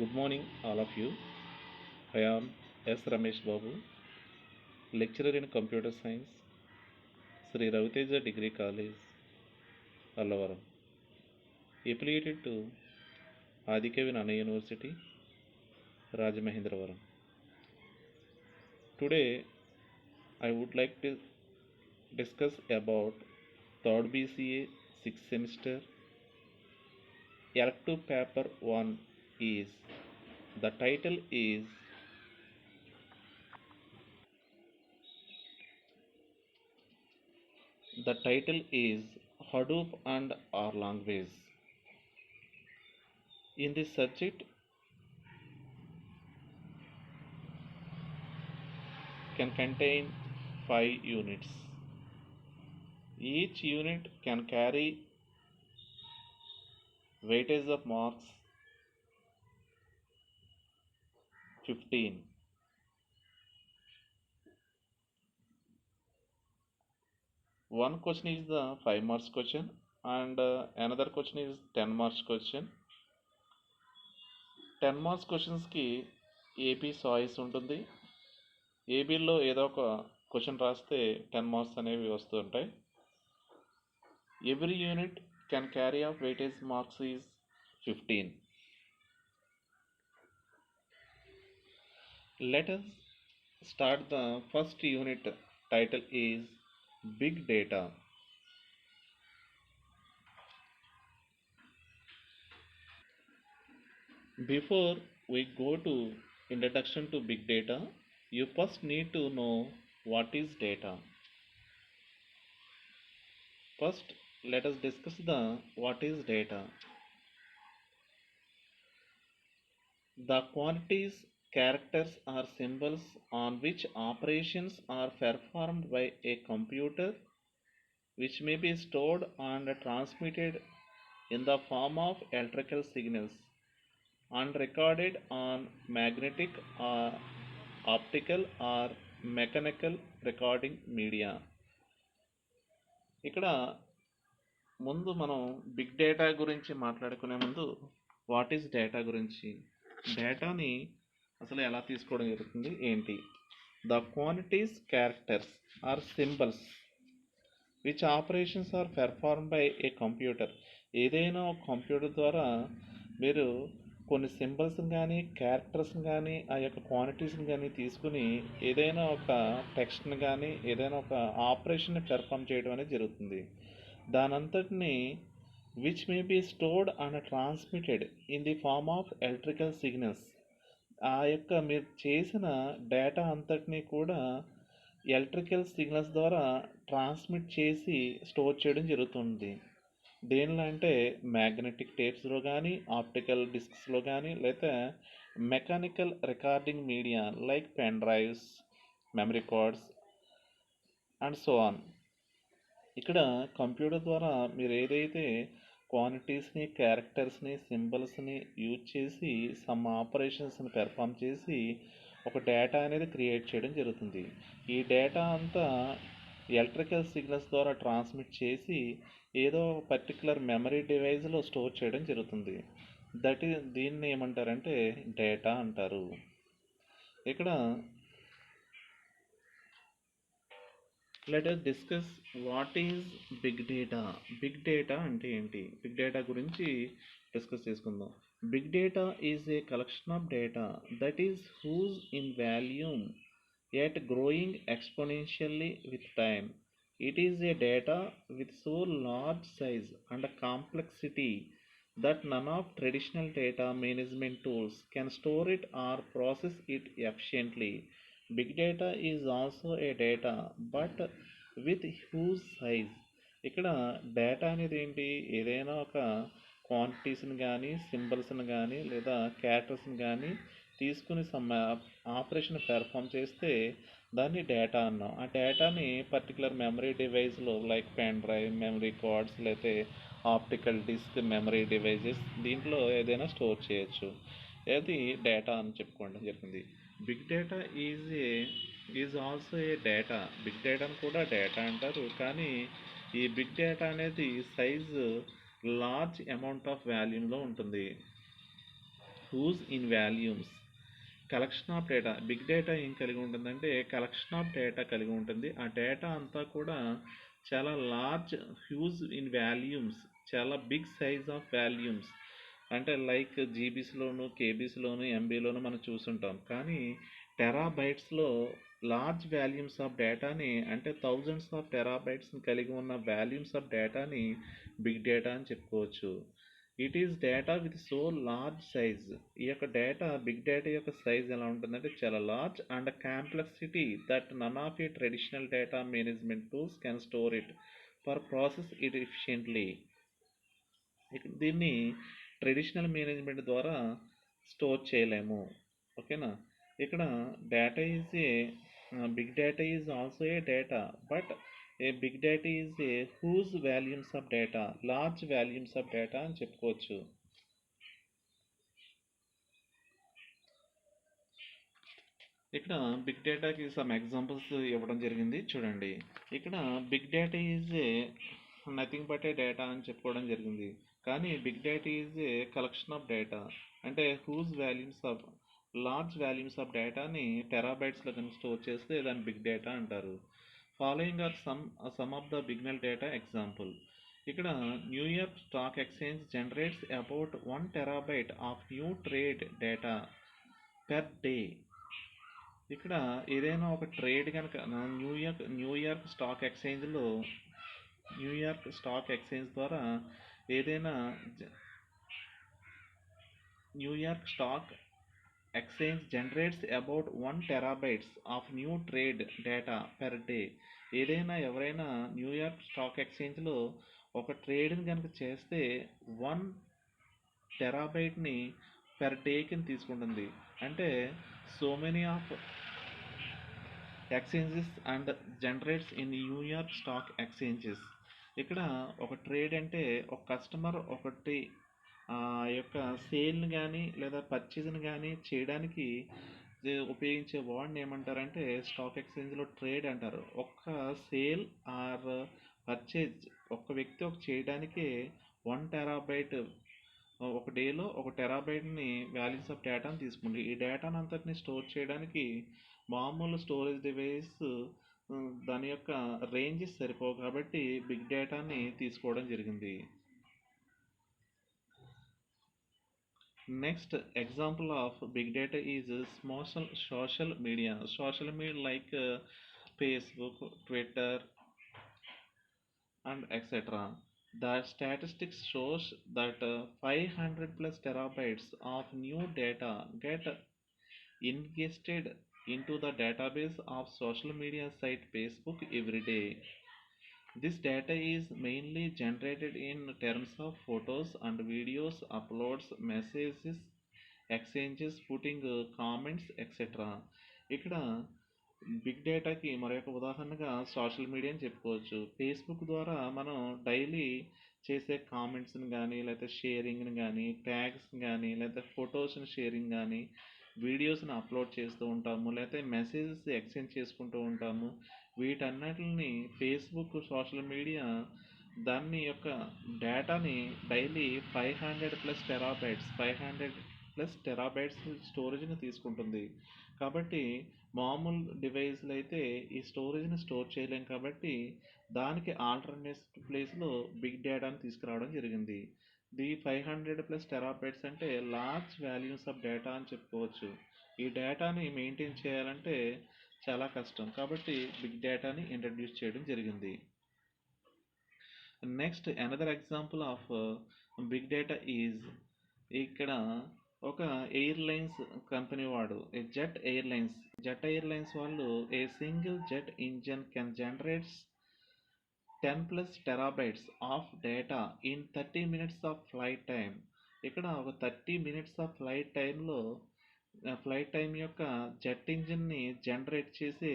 Good morning, all of you. I am S. Ramesh Babu, lecturer in computer science, Sri Raviteja Degree College, Allavaram, affiliated to Adikavi Nana University, Rajamahendravaram. Today, I would like to discuss about third BCA 6th semester elective paper 1 is the title is Hadoop and R language. In this subject can contain 5 units. Each unit can carry weightage of marks 15. One question is the 5 marks question and another question is 10 marks question. 10 marks క్వశ్చన్స్కి AP choice ఉంటుంది. ఏబీలో ఏదో ఒక question రాస్తే 10 marks అనేవి వస్తూ ఉంటాయి. Every unit can carry of weightage marks is 15. Let us start the first unit. Title is Big Data. Before we go to introduction to big data, you first need to know what is data. First, let us discuss the what is data. The quantities, characters or symbols on which operations are performed by a computer, which may be stored and transmitted in the form of electrical signals and recorded on magnetic or optical or mechanical recording media. ఇక్కడ ముందు మనం big data గురించి మాట్లాడుకునే ముందు what is data గురించి, డేటాని అసలు ఎలా తీసుకోవడం జరుగుతుంది ఏంటి. The quantities, characters or symbols which operations are perform by a computer. ఏదైనా ఒక కంప్యూటర్ ద్వారా మీరు కొన్ని సింబల్స్ని కానీ క్యారెక్టర్స్ని కానీ ఆ యొక్క క్వాంటిటీస్ని కానీ తీసుకుని ఏదైనా ఒక టెక్స్ట్ని కానీ ఏదైనా ఒక ఆపరేషన్ని పెర్ఫామ్ చేయడం అనేది జరుగుతుంది. దానంతటిని which may be stored and transmitted in the form of electrical signals. ఆ యొక్క మీరు చేసిన డేటా అంతటినీ కూడా ఎలక్ట్రికల్ సిగ్నల్స్ ద్వారా ట్రాన్స్మిట్ చేసి స్టోర్ చేయడం జరుగుతుంది. దేనిలో అంటే మ్యాగ్నెటిక్ టేప్స్లో కానీ, ఆప్టికల్ డిస్క్స్లో కానీ, లేదా mechanical recording media like pen drives, memory cards and so on. ఇక్కడ కంప్యూటర్ ద్వారా మీరు ఏదైతే క్వాంటిటీస్ని, క్యారెక్టర్స్ని, సింబల్స్ని యూజ్ చేసి సమ్ ఆపరేషన్స్ని పెర్ఫామ్ చేసి ఒక డేటా అనేది క్రియేట్ చేయడం జరుగుతుంది. ఈ డేటా అంతా ఎలక్ట్రికల్ సిగ్నల్స్ ద్వారా ట్రాన్స్మిట్ చేసి ఏదో పర్టికులర్ మెమరీ డివైస్లో స్టోర్ చేయడం జరుగుతుంది. దీన్ని ఏమంటారంటే డేటా అంటారు. ఇక్కడ let us discuss what is big data. Big data అంటే ఏంటి, బిగ్ డేటా గురించి డిస్కస్ చేసుకుందాం. Big data is a collection of data that is huge in volume yet growing exponentially with time. It is a data with so large size and complexity that none of traditional data management tools can store it or process it efficiently. Big data is also a data but with huge size. ఇక్కడ data అనేది ఏంటి, ఏదైనా ఒక క్వాంటిటీస్ని కానీ, సింబల్స్ని కానీ, లేదా క్యారెక్టర్స్ని కానీ తీసుకుని సమ్ ఆపరేషన్ పెర్ఫామ్ చేస్తే దాన్ని డేటా అన్నాం. ఆ డేటాని పర్టికులర్ మెమరీ డివైస్లో like pen drive, memory cards, లేకపోతే ఆప్టికల్ డిస్క్ మెమరీ డివైజెస్ దీంట్లో ఏదైనా స్టోర్ చేయొచ్చు. అది డేటా అని చెప్పుకోవడం జరిగింది. Big data is also a data. Big డేటాను కూడా డేటా అంటారు, కానీ ఈ బిగ్ డేటా అనేది సైజు లార్జ్ అమౌంట్ ఆఫ్ వాల్యూమ్లో ఉంటుంది. Huge in volumes. Collection of data, big data ఏం కలిగి ఉంటుందంటే కలెక్షన్ ఆఫ్ డేటా కలిగి ఉంటుంది. ఆ డేటా అంతా కూడా చాలా లార్జ్, హ్యూజ్ ఇన్ వాల్యూమ్స్, చాలా బిగ్ సైజ్ ఆఫ్ వాల్యూమ్స్. అంటే లైక్ జీబీస్లోను, కేబీస్లోను, ఎంబీలోను మనం చూసుంటాం. కానీ టెరాబైట్స్లో లార్జ్ వాల్యూమ్స్ ఆఫ్ డేటాని, అంటే థౌజండ్స్ ఆఫ్ టెరాబైట్స్ని కలిగి ఉన్న వాల్యూమ్స్ ఆఫ్ డేటాని బిగ్ డేటా అని చెప్పుకోవచ్చు. It is data with so large size. ఈ యొక్క డేటా, బిగ్ డేటా యొక్క సైజ్ ఎలా ఉంటుందంటే చాలా large and complexity that none of a traditional data management tools can store it for process it efficiently. దీన్ని traditional management ద్వారా store చేయలేము. ఓకేనా. ఇక్కడ data is a big data is also a data, but a big data is a huge volumes of data, large volumes of data అని చెప్పుకోవచ్చు. ఇక్కడ big డేటాకి some examples ఇవ్వడం జరిగింది, చూడండి. ఇక్కడ big data is a nothing but a data అని చెప్పుకోవడం జరిగింది. కానీ big data is a collection of data, అంటే huge volumes of, large volumes of డేటాని టెరాబైట్స్లో కనుక స్టోర్ చేస్తే దాన్ని బిగ్ డేటా అంటారు. Following are some of the big data example. ఇక్కడ New York stock exchange generates about 1 terabyte of new trade data per day. ఇక్కడ ఏదైనా ఒక ట్రేడ్ కనుక న్యూయార్క్ స్టాక్ ఎక్స్చేంజ్లో, న్యూయార్క్ స్టాక్ ఎక్స్చేంజ్ ద్వారా ఏదైనా New York stock exchange generates about 1 terabytes of new trade data per day. ఏదైనా ఎవరైనా న్యూయార్క్ స్టాక్ ఎక్స్చేంజ్లో ఒక ట్రేడ్ని కనుక చేస్తే 1 టెరాబైట్ని పెర్ డే కింద తీసుకుంటుంది. అంటే so many of exchanges and generates in New York stock exchanges. ఇక్కడ ఒక ట్రేడ్ అంటే ఒక కస్టమర్ ఒకటి యొక్క సేల్ని కానీ లేదా పర్చేజ్ని కానీ చేయడానికి ఉపయోగించే వర్డ్ని ఏమంటారంటే స్టాక్ ఎక్స్చేంజ్లో ట్రేడ్ అంటారు. ఒక్క సేల్ ఆర్ పర్చేజ్ ఒక వ్యక్తి ఒక చేయడానికే 1 టెరాబైట్, ఒక డేలో 1 టెరాబైట్ని వాల్యూస్ ఆఫ్ డేటాని తీసుకుంది. ఈ డేటాను అంతటిని స్టోర్ చేయడానికి మామూలు స్టోరేజ్ డివైస్ దాని యొక్క రేంజెస్ సరిపోవు కాబట్టి బిగ్ డేటాని తీసుకోవడం జరిగింది. Next example of big data is social media. Social media like Facebook, Twitter, and etc. The statistics shows that 500 plus terabytes of new data get ingested into the database of social media site Facebook every day. This data is mainly generated in terms of photos and videos, uploads, messages, exchanges, putting comments, etc. ఇక్కడ big డేటాకి మరొక ఉదాహరణగా social media అని చెప్పుకోవచ్చు. Facebook ద్వారా మనం daily చేసే కామెంట్స్ని కానీ, లేకపోతే షేరింగ్ని కానీ, ట్యాగ్స్ని కానీ, లేకపోతే ఫొటోస్ని షేరింగ్ కానీ, వీడియోస్ని అప్లోడ్ చేస్తూ ఉంటాము, లేకపోతే మెసేజెస్ ఎక్స్చేంజ్ చేసుకుంటూ ఉంటాము. వీటన్నిటిని ఫేస్బుక్ సోషల్ మీడియా దాని యొక్క డేటాని డైలీ 500 ప్లస్ టెరాబైట్స్ స్టోరేజ్ని తీసుకుంటుంది. కాబట్టి మామూలు డివైస్లు అయితే ఈ స్టోరేజ్ని స్టోర్ చేయలేం కాబట్టి దానికి ఆల్టర్నేట్ ప్లేస్లో బిగ్ డేటాని తీసుకురావడం జరిగింది. ది 500 ప్లస్ టెరాబైట్స్ అంటే లార్జ్ వాల్యూస్ ఆఫ్ డేటా అని చెప్పుకోవచ్చు. ఈ డేటాని మెయింటైన్ చేయాలంటే చాలా కష్టం కాబట్టి బిగ్ డేటాని ఇంట్రడ్యూస్ చేయడం జరిగింది. Next another example of big data is, ఇక్కడ ఒక ఎయిర్లైన్స్ కంపెనీ వాడు జెట్ ఎయిర్లైన్స్ వాళ్ళు a single jet engine can generates 10 plus terabytes of data in 30 minutes of flight time. ఇక్కడ ఒక 30 మినిట్స్ ఆఫ్ ఫ్లైట్ టైం యొక్క jet ఇంజిన్ని generate చేసి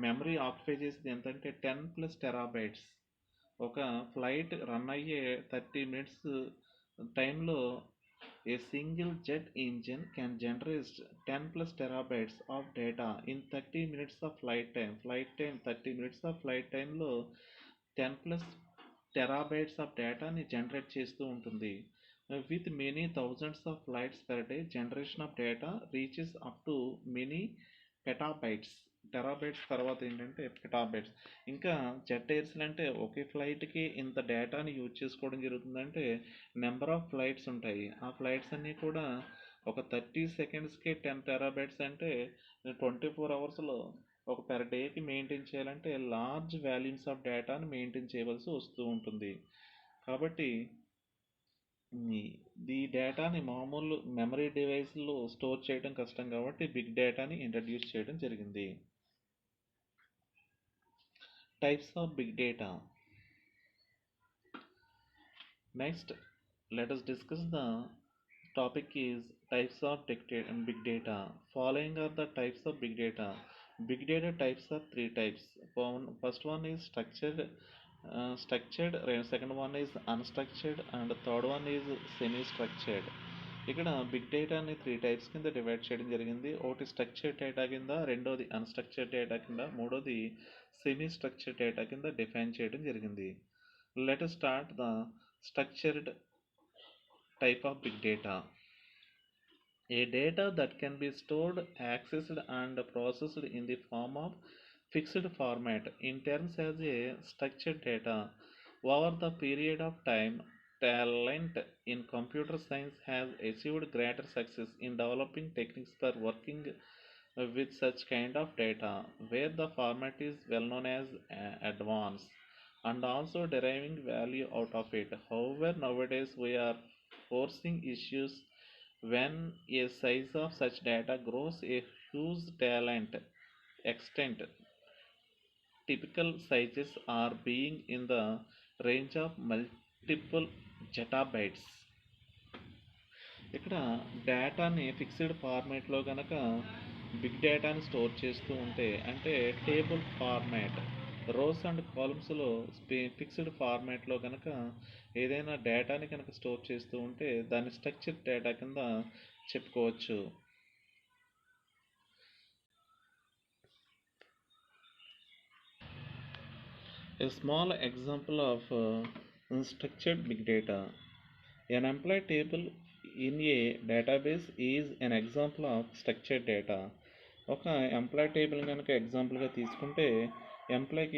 memory occupy చేసేది ఎంతంటే 10 ప్లస్ టెరాబైట్స్. ఒక ఫ్లైట్ రన్ అయ్యే 30 మినిట్స్ టైంలో a single jet engine can generate 10 plus terabytes of data in 30 minutes of flight time. 30 minutes of flight టైంలో 10 plus terabytes of డేటాని జనరేట్ చేస్తూ ఉంటుంది. with many thousands of flights per day, generation of data reaches up to many petabytes. Terabytes తర్వాత ఏంటంటే petabytes. ఇంకా jet ఎయిర్స్లో అంటే ఒకే ఫ్లైట్కి ఇంత డేటాని యూజ్ చేసుకోవడం జరుగుతుందంటే నెంబర్ ఆఫ్ ఫ్లైట్స్ ఉంటాయి. ఆ ఫ్లైట్స్ అన్నీ కూడా ఒక 30 సెకండ్స్కి 10 టెరాబైట్స్ అంటే 24 అవర్స్లో ఒక పెర్ డేకి మెయింటైన్ చేయాలంటే లార్జ్ వాల్యూమ్స్ ఆఫ్ డేటాను మెయింటైన్ చేయవలసి వస్తూ ఉంటుంది. కాబట్టి ఈ డేటాని మామూలు మెమరీ డివైస్లో స్టోర్ చేయడం కష్టం కాబట్టి బిగ్ డేటాని ఇంట్రడ్యూస్ చేయడం జరిగింది. Types of big data. Next let us discuss the topic is types of big data. Following are the types of big data. Big data types are three types. First one is structured, second one is unstructured, and the third one is semi-structured. ఇక్కడ big డేటాని 3 types కింద divide చేయడం జరిగింది. ఒకటి structured data కింద, రెండోది unstructured data కింద, మూడోది సెమీ స్ట్రక్చర్డ్ డేటా కింద డిఫైన్ చేయడం జరిగింది. Let us start the structured type of big data. A data that can be stored, accessed, and processed in the form of fixed format in terms as a structured data. Over the period of time, talent in computer science has achieved greater success in developing techniques for working with such kind of data, where the format is well known as advanced, and also deriving value out of it. However, nowadays we are forcing issues when a size of such data grows a huge talent extent. Typical sizes are being in the range of multiple zettabytes. ఇక్కడ డేటాని fixed ఫార్మేట్లో కనుక big డేటాని store చేస్తూ ఉంటే అంటే table format rows and కాలమ్స్లో fixed ఫార్మాట్లో కనుక ఏదైనా డేటాని కనుక స్టోర్ చేస్తూ ఉంటే దాన్ని స్ట్రక్చర్డ్ డేటా కింద చెప్పుకోవచ్చు. A small example of structured big data. An employee table in a database is an example of structured data. ఒక ఎంప్లాయ్ టేబుల్ కనుక ఎగ్జాంపుల్గా తీసుకుంటే employee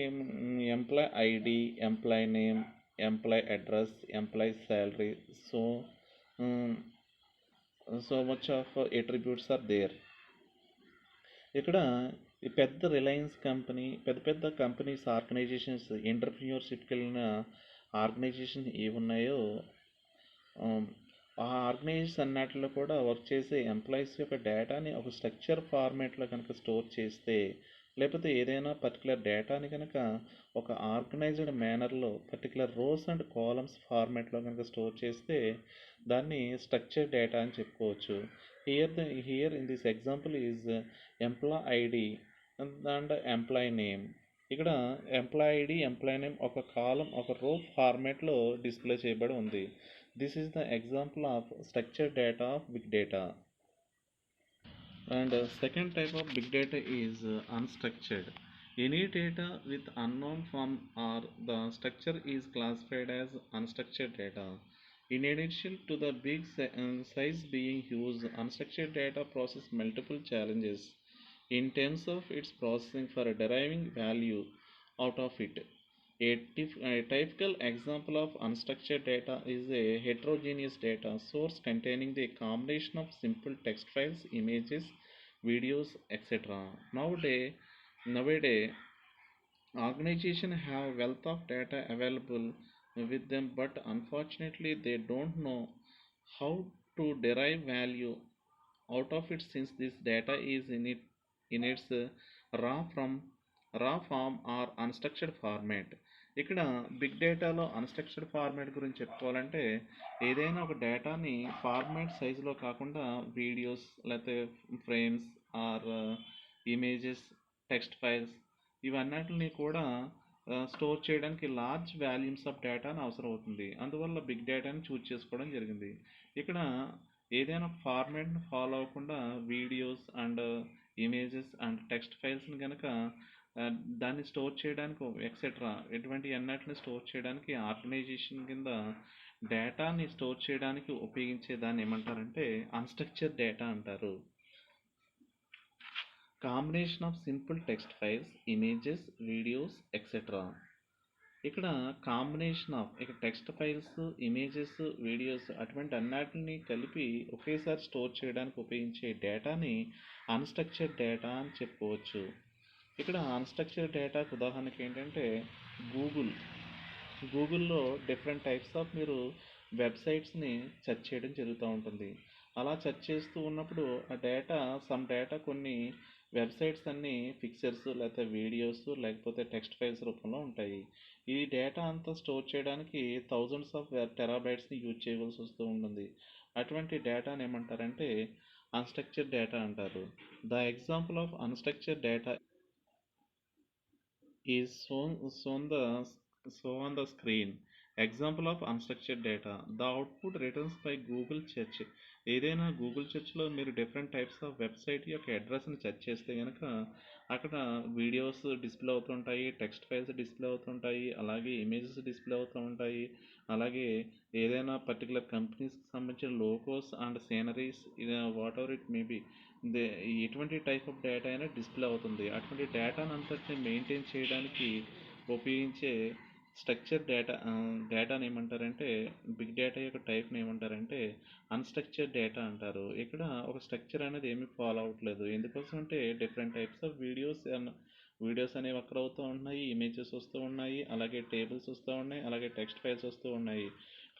ID, employee name, employee address, employee salary, so much of attributes are there. ఇక్కడ ఈ పెద్ద Reliance company, పెద్ద companies, organizations, ఎంటర్ప్రిన్యూర్షిప్కి వెళ్ళిన ఆర్గనైజేషన్ ఏమున్నాయో ఆ ఆర్గనైజేషన్స్ అన్నిటిలో కూడా వర్క్ చేసే ఎంప్లాయీస్ యొక్క డేటాని ఒక స్ట్రక్చర్ ఫార్మేట్లో కనుక స్టోర్ చేస్తే, లేకపోతే ఏదైనా పర్టికులర్ డేటాని కనుక ఒక ఆర్గనైజ్డ్ మేనర్లో పర్టికులర్ రోస్ అండ్ కాలమ్స్ ఫార్మేట్లో కనుక స్టోర్ చేస్తే దాన్ని స్ట్రక్చర్డ్ డేటా అని చెప్పుకోవచ్చు. Here in this example is employee ID and employee name. ఇక్కడ ఎంప్లాయ్ ఐడి, ఎంప్లాయ్ నేమ్ ఒక కాలం, ఒక రో ఫార్మేట్లో డిస్ప్లే చేయబడి ఉంది. This is the example of structured data of big data. And second type of big data is unstructured. Any data with unknown form or the structure is classified as unstructured data. In addition to the big size being huge, unstructured data process multiple challenges in terms of its processing for deriving value out of it. A typical example of unstructured data is a heterogeneous data source containing the combination of simple text files, images, videos, etc. Nowadays, organizations have wealth of data available with them, but unfortunately they don't know how to derive value out of it, since this data is in its raw form or unstructured format. ఇక్కడ big డేటాలో unstructured format గురించి చెప్పుకోవాలంటే ఏదైనా ఒక డేటాని format సైజులో కాకుండా videos, లేకపోతే frames or images, text files ఇవన్నిటిని కూడా స్టోర్ చేయడానికి లార్జ్ వాల్యూమ్స్ ఆఫ్ డేటాని అవసరం అవుతుంది. అందువల్ల బిగ్ డేటాని చూజ్ చేసుకోవడం జరిగింది. ఇక్కడ ఏదైనా ఫార్మాట్ని ఫాలో అవ్వకుండా videos and images and text ఫైల్స్ని కనుక దాన్ని స్టోర్ చేయడానికి ఎక్సెట్రా ఎటువంటి అన్నిటిని స్టోర్ చేయడానికి ఆర్గనైజేషన్ కింద డేటాని స్టోర్ చేయడానికి ఉపయోగించే దాన్ని ఏమంటారంటే అన్‌స్ట్రక్చర్డ్ డేటా అంటారు. Combination of simple text files, images, videos etcetera. ఇక్కడ కాంబినేషన్ ఆఫ్ ఇక్కడ టెక్స్ట్ ఫైల్స్, ఇమేజెస్, వీడియోస్ అటువంటి అన్నిటిని కలిపి ఒకేసారి స్టోర్ చేయడానికి ఉపయోగించే డేటాని అన్‌స్ట్రక్చర్డ్ డేటా అని చెప్పుకోవచ్చు. ఇక్కడ అన్‌స్ట్రక్చర్డ్ డేటాకు ఉదాహరణకి ఏంటంటే గూగుల్. గూగుల్‌లో డిఫరెంట్ టైప్స్ ఆఫ్ మీరు వెబ్‌సైట్స్‌ని సెర్చ్ చేయడం జరుగుతూ ఉంటుంది. అలా సెర్చ్ చేస్తూ ఉన్నప్పుడు ఆ డేటా డేటా కొన్ని వెబ్‌సైట్స్ అన్నీ పిక్చర్స్ లేకపోతే వీడియోస్ లేకపోతే టెక్స్ట్ ఫైల్స్ రూపంలో ఉంటాయి. ఈ డేటా అంతా స్టోర్ చేయడానికి థౌజండ్స్ ఆఫ్ టెరాబైట్స్‌ని యూజ్ చేయవలసి వస్తూ ఉంటుంది. అటువంటి డేటాని ఏమంటారంటే అన్‌స్ట్రక్చర్డ్ డేటా అంటారు. The example of unstructured data is shown on the screen. Example of unstructured data. The output returns by Google search. ఏదైనా గూగుల్ సెర్చ్లో మీరు డిఫరెంట్ టైప్స్ ఆఫ్ వెబ్సైట్ యొక్క అడ్రస్ని సెర్చ్ చేస్తే కనుక అక్కడ వీడియోస్ డిస్ప్లే అవుతుంటాయి, టెక్స్ట్ ఫైల్స్ డిస్ప్లే అవుతుంటాయి, అలాగే images display అవుతూ ఉంటాయి, అలాగే ఏదైనా పర్టికులర్ కంపెనీస్కి సంబంధించిన logos and sceneries what ever it maybe they ఎటువంటి టైప్ ఆఫ్ డేటా అయినా డిస్ప్లే అవుతుంది. అటువంటి డేటాను అంతటిని మెయింటైన్ చేయడానికి ఉపయోగించే డేటాని ఏమంటారంటే బిగ్ డేటా యొక్క టైప్ని ఏమంటారంటే అన్‌స్ట్రక్చర్డ్ డేటా అంటారు. ఇక్కడ ఒక స్ట్రక్చర్ అనేది ఏమీ ఫాలో అవ్వట్లేదు. ఎందుకోసం అంటే డిఫరెంట్ టైప్స్ ఆఫ్ వీడియోస్ అనేవి అక్కడ అవుతూ ఉన్నాయి, ఇమేజెస్ వస్తూ ఉన్నాయి, అలాగే టేబుల్స్ వస్తూ ఉన్నాయి, అలాగే టెక్స్ట్ ఫైల్స్ వస్తూ ఉన్నాయి.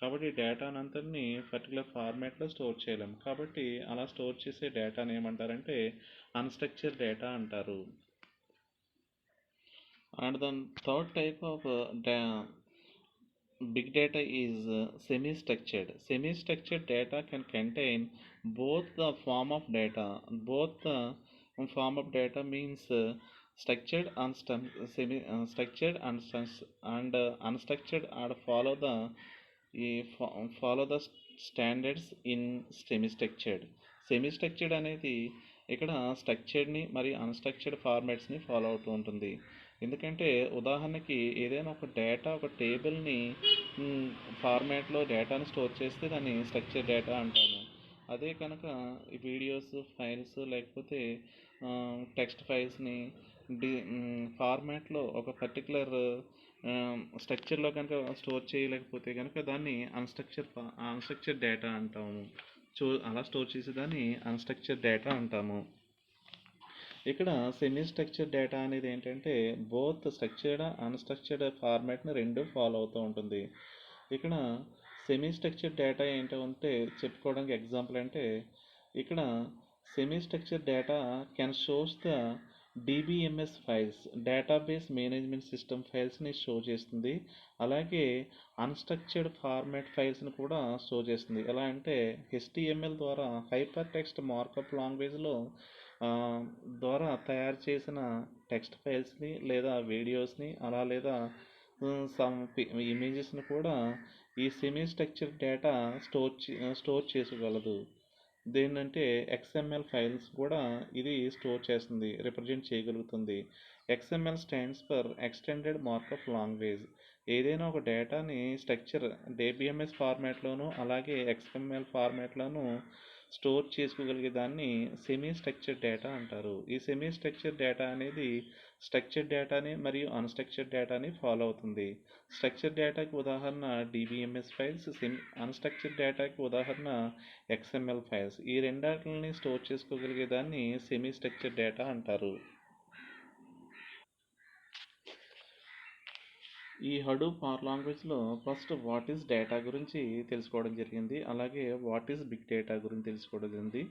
కాబట్టి డేటాను అంతటిని పర్టికులర్ ఫార్మాట్లో స్టోర్ చేయలేం. కాబట్టి అలా స్టోర్ చేసే డేటాని ఏమంటారంటే అన్‌స్ట్రక్చర్డ్ డేటా అంటారు. And the third type of big data is semi-structured. Semi-structured data can contain both the form of data. Both the form of data means structured and structured and unstructured and follow the standards in semi-structured. Semi-structured అనేది ఇక్కడ స్ట్రక్చర్డ్ని మరియు unstructured ఫార్మాట్స్ని follow అవుతూ ఉంటుంది. ఎందుకంటే ఉదాహరణకి ఏదైనా ఒక data ఒక టేబుల్ని ఫార్మాట్లో డేటాని స్టోర్ చేస్తే దాన్ని స్ట్రక్చర్ డేటా అంటాము. అదే కనుక వీడియోస్ ఫైల్స్ లేకపోతే టెక్స్ట్ ఫైల్స్ని ఫార్మాట్లో ఒక పర్టికులర్ స్ట్రక్చర్లో కనుక స్టోర్ చేయలేకపోతే కనుక దాన్ని అన్‌స్ట్రక్చర్ డేటా అంటాము. అలా స్టోర్ చేసేదాన్ని అన్‌స్ట్రక్చర్ డేటా అంటాము. ఇక్కడ సెమీ స్ట్రక్చర్డ్ డేటా అనేది ఏంటంటే బోత్ స్ట్రక్చర్డ్ అన్‌స్ట్రక్చర్డ్ ఫార్మాట్ని రెండు ఫాలో అవుతూ ఉంటుంది. ఇక్కడ సెమీ స్ట్రక్చర్డ్ డేటా ఏంటంటే చెప్పుకోవడానికి ఎగ్జాంపుల్ అంటే ఇక్కడ semi structured data can shows the DBMS files database management system ఫైల్స్ని షో చేస్తుంది. అలాగే అన్‌స్ట్రక్చర్డ్ ఫార్మాట్ ఫైల్స్ని కూడా షో చేస్తుంది. ఎలా అంటే HTML ద్వారా హైపర్ టెక్స్ట్ మార్కప్ లాంగ్వేజ్లో ద్వారా తయారు చేసిన టెక్స్ట్ ఫైల్స్ని లేదా వీడియోస్ని లేదా సమ్ ఇమేజెస్ని కూడా ఈ సెమీ స్ట్రక్చర్డ్ డేటా స్టోర్ చేసుకోగలదు. దేన్నంటే XML ఫైల్స్ కూడా ఇది స్టోర్ చేస్తుంది, రిప్రజెంట్ చేయగలుగుతుంది. XML stands for extended markup language. ఏదైనా ఒక డేటాని స్ట్రక్చర్ DBMS ఫార్మాట్లోను అలాగే XML ఫార్మాట్లోను స్టోర్ చేసుకోగలిగే దాన్ని సెమీ స్ట్రక్చర్డ్ డేటా అంటారు. ఈ సెమీ స్ట్రక్చర్డ్ డేటా అనేది స్ట్రక్చర్డ్ డేటాని మరియు అన్‌స్ట్రక్చర్డ్ డేటాని ఫాలో అవుతుంది. స్ట్రక్చర్డ్ డేటాకి ఉదాహరణ DBMS ఫైల్స్, అన్‌స్ట్రక్చర్డ్ డేటాకి ఉదాహరణ XML ఫైల్స్. ఈ రెండాటిని స్టోర్ చేసుకోగలిగే దాన్ని సెమీ స్ట్రక్చర్డ్ డేటా అంటారు. ఈ హడూప్ ఆర్ లాంగ్వేజ్లో ఫస్ట్ వాట్ ఈస్ డేటా గురించి తెలుసుకోవడం జరిగింది. అలాగే వాట్ ఈస్ బిగ్ డేటా గురించి తెలుసుకోవడం జరిగింది.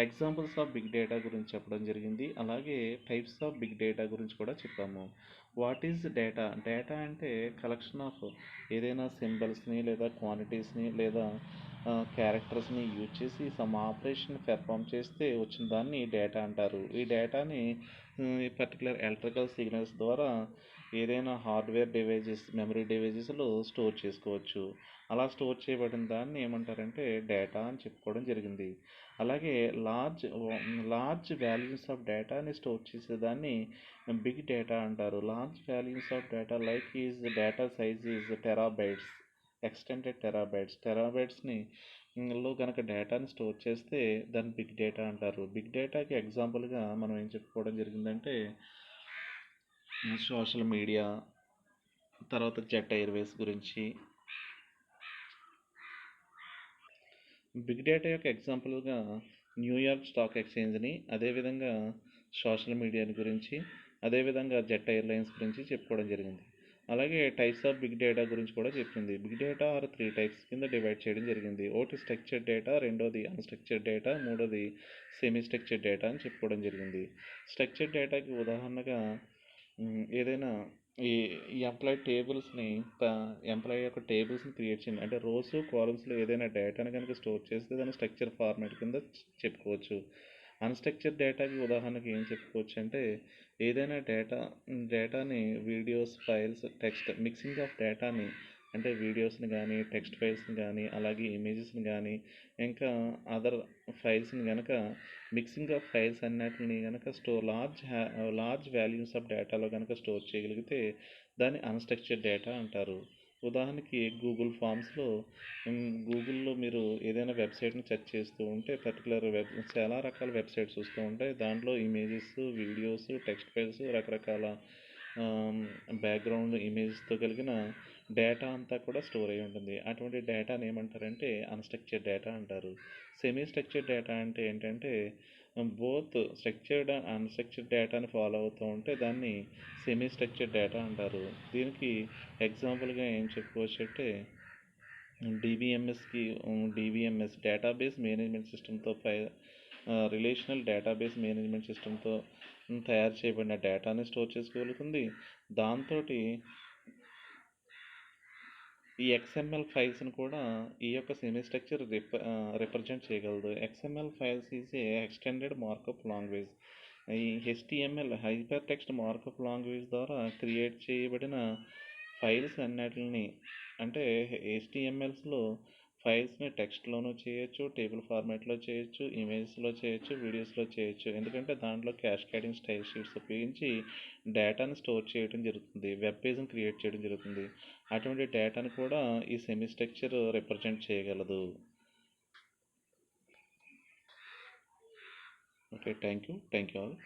ఎగ్జాంపుల్స్ ఆఫ్ బిగ్ డేటా గురించి చెప్పడం జరిగింది. అలాగే టైప్స్ ఆఫ్ బిగ్ డేటా గురించి కూడా చెప్పాము. What is data? డేటా అంటే కలెక్షన్ ఆఫ్ ఏదైనా సింబల్స్ని లేదా క్వాంటిటీస్ని లేదా క్యారెక్టర్స్ని యూజ్ చేసి సమ్ ఆపరేషన్ పెర్ఫామ్ చేస్తే వచ్చిన దాన్ని డేటా అంటారు. ఈ డేటాని పర్టికులర్ ఎలక్ట్రికల్ సిగ్నల్స్ ద్వారా ఏదైనా హార్డ్వేర్ డివైజెస్ మెమరీ డివైజెస్లో స్టోర్ చేసుకోవచ్చు. అలా స్టోర్ చేయబడిన దాన్ని ఏమంటారంటే డేటా అని చెప్పుకోవడం జరిగింది. అలాగే లార్జ్ వాల్యూస్ ఆఫ్ డేటాని స్టోర్ చేసేదాన్ని బిగ్ డేటా అంటారు. Large values of data like is data size is terabytes. Extended టెరాబైట్స్ని లో కనుక డేటాని స్టోర్ చేస్తే దాన్ని బిగ్ డేటా అంటారు. బిగ్ డేటాకి ఎగ్జాంపుల్గా మనం ఏం చెప్పుకోవడం జరిగిందంటే సోషల్ మీడియా, తర్వాత జెట్ ఎయిర్వేస్ గురించి. బిగ్ డేటా యొక్క ఎగ్జాంపుల్గా న్యూయార్క్ స్టాక్ ఎక్స్చేంజ్ని, అదేవిధంగా సోషల్ మీడియాని గురించి, అదేవిధంగా జెట్ ఎయిర్లైన్స్ గురించి చెప్పుకోవడం జరిగింది. అలాగే టైప్స్ ఆఫ్ బిగ్ డేటా గురించి కూడా చెప్పింది. బిగ్ డేటా ఆర్ 3 టైప్స్ కింద డివైడ్ చేయడం జరిగింది. ఒకటి స్ట్రక్చర్డ్ డేటా, రెండోది అన్స్ట్రక్చర్డ్ డేటా, మూడోది సెమీ స్ట్రక్చర్డ్ డేటా అని చెప్పుకోవడం జరిగింది. స్ట్రక్చర్డ్ డేటాకి ఉదాహరణగా ఏదైనా ఈ ఎంప్లాయీ టేబుల్స్ని ఎంప్లాయీ యొక్క టేబుల్స్ని క్రియేట్ చేయండి, అంటే రోస్ కాలమ్స్లో ఏదైనా డేటాని కనుక స్టోర్ చేస్తే దాన్ని స్ట్రక్చర్ ఫార్మాట్ కింద చెప్పుకోవచ్చు. అన్స్ట్రక్చర్డ్ డేటాకి ఉదాహరణకి ఏం చెప్పుకోవచ్చు అంటే ఏదైనా డేటాని videos, files, text mixing of డేటాని, అంటే వీడియోస్ని కానీ, టెక్స్ట్ ఫైల్స్ని కానీ, అలాగే ఇమేజెస్ని కానీ, ఇంకా అదర్ ఫైల్స్ని కనుక మిక్సింగ్ ఆఫ్ ఫైల్స్ అన్నిటిని కనుక లార్జ్ వాల్యూస్ ఆఫ్ డేటాలో కనుక స్టోర్ చేయగలిగితే దాన్ని అన్స్ట్రక్చర్డ్ డేటా అంటారు. ఉదాహరణకి గూగుల్లో మీరు ఏదైనా వెబ్సైట్ని సెర్చ్ చేస్తూ ఉంటే చాలా రకాల వెబ్సైట్స్ వస్తూ ఉంటాయి. దాంట్లో ఇమేజెస్, వీడియోస్, టెక్స్ట్ ఫైల్స్, రకరకాల బ్యాక్గ్రౌండ్ ఇమేజెస్తో కలిగిన డేటా అంతా కూడా స్టోర్ అయి ఉంటుంది. అటువంటి డేటాని ఏమంటారంటే అన్స్ట్రక్చర్డ్ డేటా అంటారు. సెమీ స్ట్రక్చర్డ్ డేటా అంటే ఏంటంటే బోత్ స్ట్రక్చర్డ్ అండ్ అన్స్ట్రక్చర్డ్ డేటాని ఫాలో అవుతూ ఉంటే దాన్ని సెమీ స్ట్రక్చర్డ్ డేటా అంటారు. దీనికి ఎగ్జాంపుల్గా ఏం చెప్పుకోవచ్చు అంటే డిబిఎంఎస్ డేటాబేస్ మేనేజ్మెంట్ సిస్టమ్తో రిలేషనల్ డేటాబేస్ మేనేజ్మెంట్ సిస్టమ్తో తయారు చేయబడిన డేటాని స్టోర్ చేసుకోగలుగుతుంది. దాంతో ఈ ఎక్స్ఎంఎల్ ఫైల్స్ని కూడా ఈ యొక్క సెమీ స్ట్రక్చర్ రిప్రజెంట్ చేయగలదు. XML files is a extended markup language. ఈ HTML hyper text markup language ద్వారా క్రియేట్ చేయబడిన ఫైల్స్ అన్నిటిని, అంటే హెచ్టిఎంఎల్స్లో ఫైల్స్ని టెక్స్ట్లోనూ చేయొచ్చు, టేబుల్ ఫార్మాట్లో చేయొచ్చు, ఇమేజెస్లో చేయొచ్చు, వీడియోస్లో చేయొచ్చు. ఎందుకంటే దాంట్లో క్యాస్కేడింగ్ స్టైల్ షీట్స్ ఉపయోగించి డేటాను స్టోర్ చేయడం జరుగుతుంది, వెబ్ పేజ్ని క్రియేట్ చేయడం జరుగుతుంది. అటువంటి డేటాను కూడా ఈ సెమీ స్ట్రక్చర్ రిప్రజెంట్ చేయగలదు. Okay, thank you all.